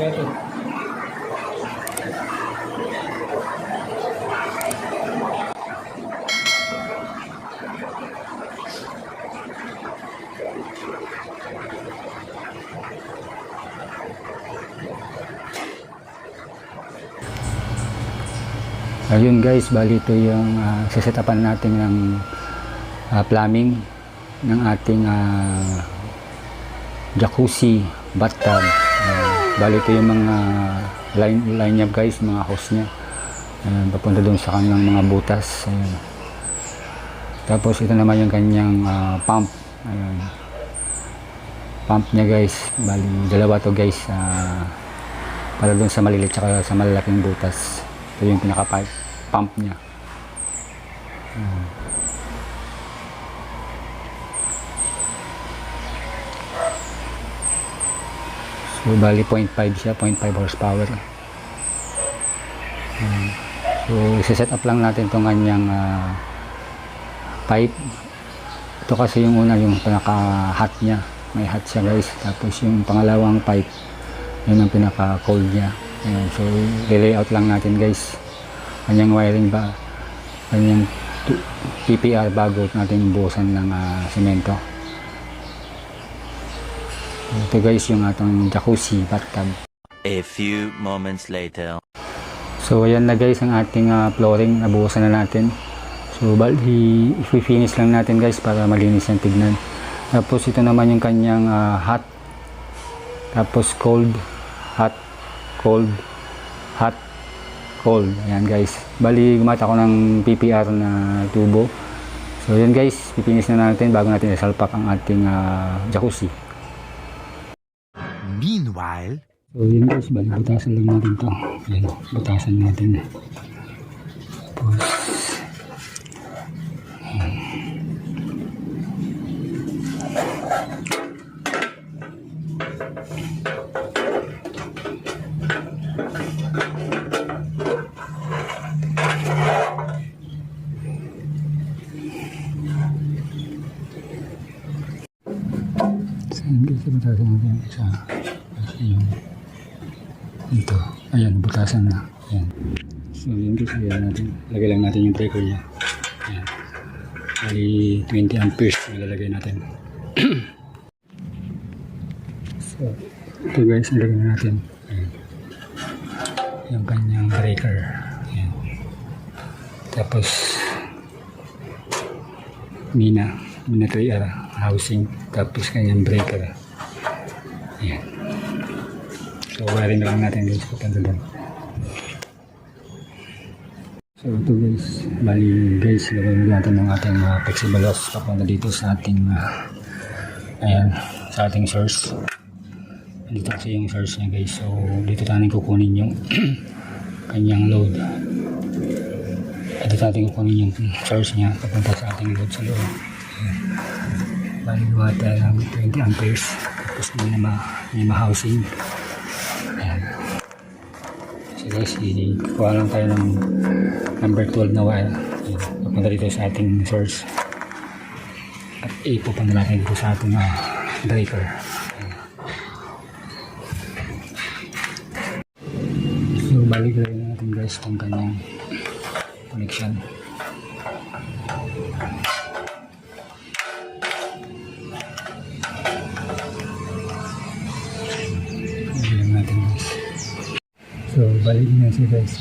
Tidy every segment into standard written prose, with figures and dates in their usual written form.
Ayun guys, bali ito yung sasetapan natin ng plumbing ng ating jacuzzi bathtub. Bali ito yung mga line niya guys, mga hose niya. Papunta doon sa kanilang mga butas. Ayun. Tapos ito naman yung kanyang pump. Ayun. Pump niya guys, bali dalawa to guys, para doon sa maliliit at sa malalaking butas. Ito yung pinaka pump niya. So bali 0.5 siya, 0.5 horsepower. So isa-set up lang natin itong kanyang pipe. Ito kasi yung una, yung pinaka-hot niya. May hot siya guys. Tapos yung pangalawang pipe, yun ang pinaka-cold niya. Ayan, so i-layout lang natin guys kanyang wiring ba, kanyang PPR bago natin buhusan ng semento. Ito guys yung atong jacuzzi bathtub. A few moments later. So ayan na guys ang ating flooring, nabuhusan na natin. So bali i-finish lang natin guys para malinis yung tignan. Tapos ito naman yung kanyang hot, tapos cold, hot, cold, hot, cold. Ayan guys, bali gumata ako ng PPR na tubo. So ayan guys, pipinis na natin bago natin isalpak ang ating jacuzzi. Meanwhile, so yun guys, bali butasan lang natin to. Ayan, butasan natin. Tapos butasan natin isa yung ito. Ayan, butasan na. Ayan. So yun guys, ayan natin. Lagay lang natin yung breaker niya. Ayan. Bali 20 amperes ilalagay natin. So ito guys, ilagay natin. Ayan. Yung kanyang breaker. Ayan. Tapos mina 3R housing, tapos kanyang breaker. Ayan. So wiring lang natin guys papunta doon. So ito guys, bali guys, gagawin natin ng ating flexible hose papunta dito sa ating ayan, sa ating source. Dito kasi yung source niya guys, so dito natin kukunin yung kanyang load. Dito natin kukunin yung source niya papunta sa ating load sa loob. Bali water ng 20 amperes, tapos may ma-housing. Ayan. So guys, kuha lang tayo ng number 12 na wire. Ayan. Papunta dito sa ating source at ipupunta natin dito sa ating breaker. Ayan. So balik lang natin guys kung kanyang connection. So balik na siya guys.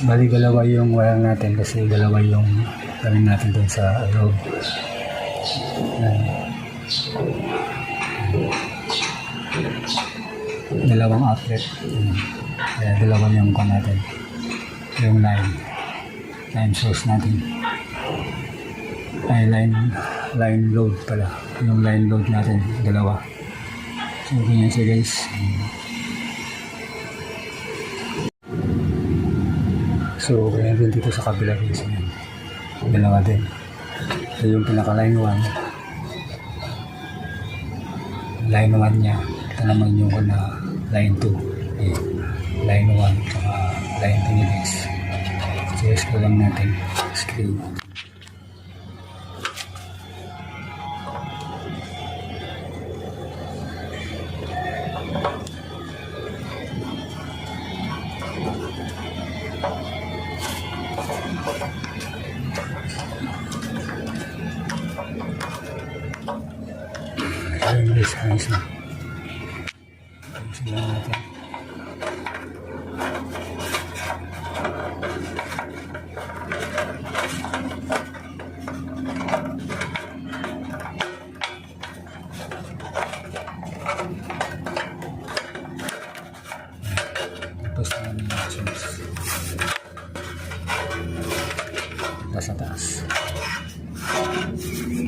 Balik dalawa yung wire natin kasi dalawa yung gawin natin dun sa loob. Dalawang outlet. Kaya dalawa yung kon natin. Yung line source natin. Ay line load pala. Yung line load natin dalawa. So ganyan siya guys. So ganyan din dito sa kabila guys. Dalawa din. Ito yung pinaka line 1. Line 1 niya. Ito naman yung line 2. Line 1 saka line 2 niya guys. So screw lang natin. Screw. guys, ayos na. Ayos na natin. Tapos na namin yung source. Tapos sa taas.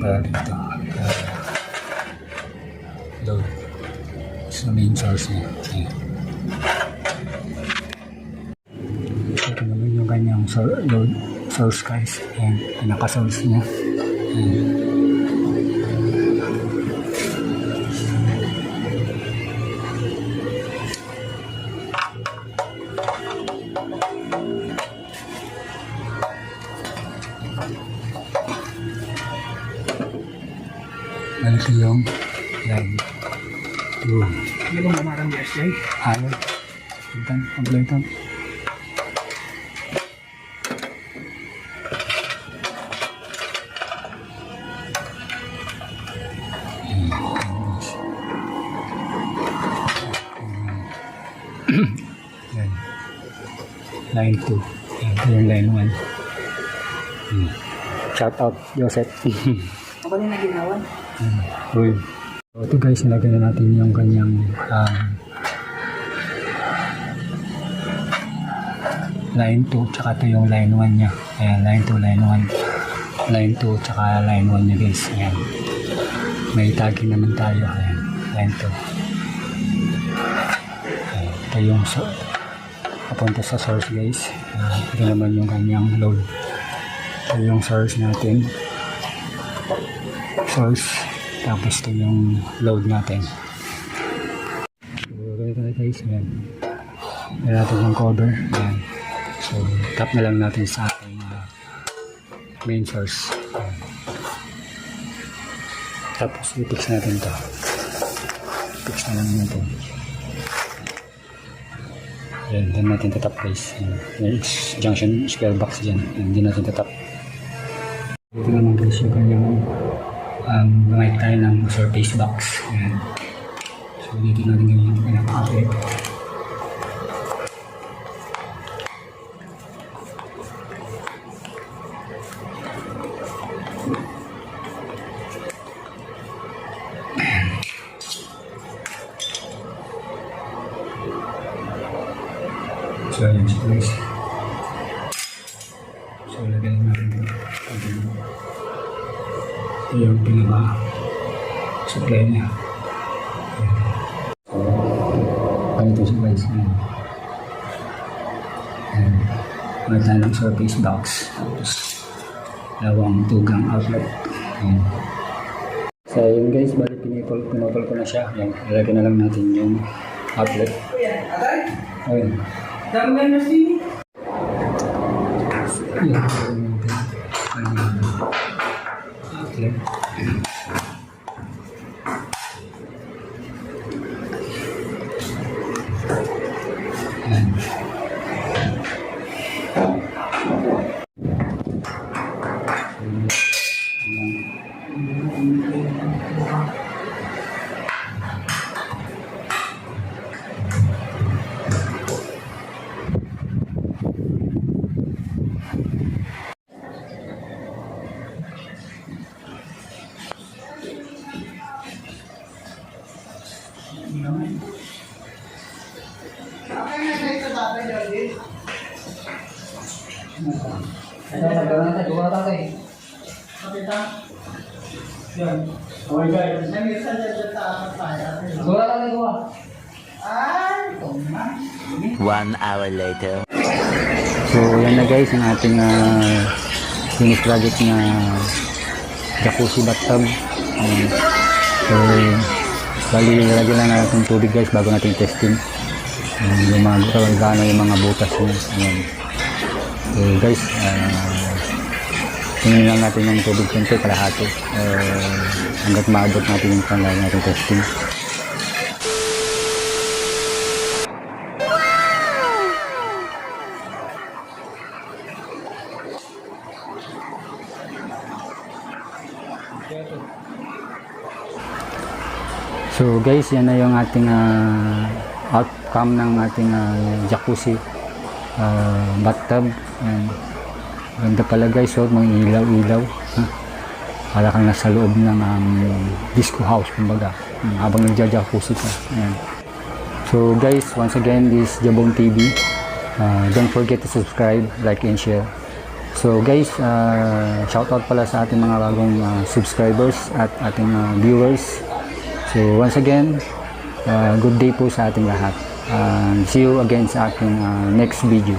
Para dito. Load. Sa main source niya. Ayan. Ito naman yung kanyang load source guys. Ayan. Pinaka-source niya. Ayan. Balik yung line 2. Hindi mo mamarang yes, Jay? Ayaw. Ito, kompleto. Yan. Line 2. Ito yung line 1. Shout out, Joseph. Ako din na ginawa. Uy. So, ito guys, nilagay na natin yung kanyang line 2 tsaka ito yung line 1 nya. Ayan, line 2, line 1. Line 2 tsaka line 1 nya guys. Ayan. May tagging naman tayo. Ayan, line 2. Ayan, ito yung papunta sa source guys. Ito naman yung kanyang load. Ito yung source natin. Source. Tapos ito yung load natin. So, ganito na guys. Ayan. Ayan natin yung cover. Ayan. So, tap na lang natin sa ating main source. Ayan. Tapos, i-fix natin ito. Fix na lang natin. Ayan, doon natin tatap guys. Ayan. May junction square box dyan. Ayan, hindi natin tatap. Ito naman guys yung kanyang gamit tayo ng surface box. Ayan. So, dito natin ganyan yung pinaka-outlet. So, ayan siya guys. So, lagyan natin ito. Ito yung pinaka-supply niya. So, ganito siya guys. Ayan. Meron tayo ng surface box. Tapos, dalawang tugang outlet. Ayan. So, yun guys. Bali, pinupol ko na siya. Ayan. Ilagyan na lang natin yung outlet. Ayan. Dami na sini. Ayan. Outlet. Ayan. One hour later. So, yan na guys ang ating finish project na jacuzzi bathtub. So, bali lagyan lang natin tubig guys bago natin testing. Yung mga butas, gaano yung mga butas niya. Ayan. So guys, tingnan lang natin yung tubig siyempre kalahati. Hanggat maabot natin yung panlagay natin testing. So guys, yan na yung ating outcome ng ating jacuzzi bathtub. Ayan. Ganda pala guys, so mga ilaw-ilaw. Para kang nasa loob ng disco house, kumbaga, habang nagja-jacuzzi ka. Ayan. So guys, once again, this is Jabong TV. Don't forget to subscribe, like, and share. So guys, shoutout pala sa ating mga bagong subscribers at ating viewers. So once again, good day po sa ating lahat. See you again sa ating next video.